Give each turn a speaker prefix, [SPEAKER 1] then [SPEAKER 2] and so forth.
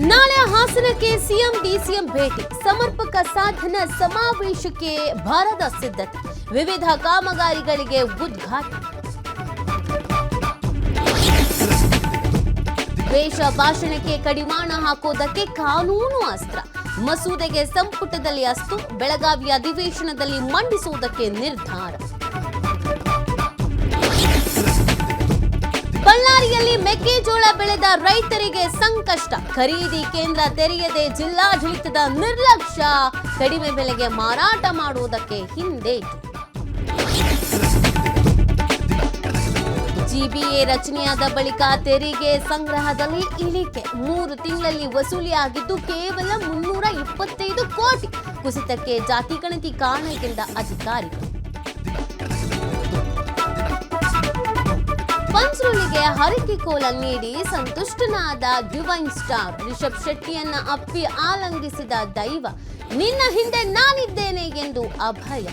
[SPEAKER 1] ನಾಳೆ ಹಾಸನಕ್ಕೆ CM DCM ಭೇಟಿ, ಸಮರ್ಪಕ ಸಾಧನ ಸಮಾವೇಶಕ್ಕೆ ಭರದ ಸಿದ್ಧತೆ, ವಿವಿಧ ಕಾಮಗಾರಿಗಳಿಗೆ ಉದ್ಘಾಟನೆ. ದ್ವೇಷ ಭಾಷಣಕ್ಕೆ ಕಡಿವಾಣ ಹಾಕೋದಕ್ಕೆ ಕಾನೂನು ಅಸ್ತ್ರ, ಮಸೂದೆಗೆ ಸಂಪುಟದಲ್ಲಿ ಅಸ್ತು, ಬೆಳಗಾವಿ ಅಧಿವೇಶನದಲ್ಲಿ ಮಂಡಿಸುವುದಕ್ಕೆ ನಿರ್ಧಾರ. ಬಳ್ಳಾರಿಯಲ್ಲಿ ಮೆಕ್ಕೆಜೋಳ ಬೆಳೆದ ರೈತರಿಗೆ ಸಂಕಷ್ಟ, ಖರೀದಿ ಕೇಂದ್ರ ತೆರೆಯದೆ ಜಿಲ್ಲಾಡಳಿತದ ನಿರ್ಲಕ್ಷ್ಯ, ಕಡಿಮೆ ಬೆಲೆಗೆ ಮಾರಾಟ ಮಾಡುವುದಕ್ಕೆ ಹಿಂದೇಟು. ಜಿಬಿಎ ರಚನೆಯಾದ ಬಳಿಕ ತೆರಿಗೆ ಸಂಗ್ರಹದಲ್ಲಿ ಇಳಿಕೆ, 3 ತಿಂಗಳಲ್ಲಿ ವಸೂಲಿಯಾಗಿದ್ದು ಕೇವಲ 325 ಕೋಟಿ, ಕುಸಿತಕ್ಕೆ ಜಾತಿ ಗಣತಿ ಕಾರಣದಿಂದ ಅಧಿಕಾರಿಗಳು. ಪಂಚ್ರುಲಿಗೆ ಹರಕೆ ಕೋಲ ನೀಡಿ ಸಂತುಷ್ಟನಾದ ಡಿವೈನ್ ಸ್ಟಾರ್ ರಿಷಬ್ ಶೆಟ್ಟಿಯನ್ನ ಅಪ್ಪಿ ಆಲಂಗಿಸಿದ ದೈವ, ನಿನ್ನ ಹಿಂದೆ ನಾನಿದ್ದೇನೆ ಎಂದು ಅಭಯ.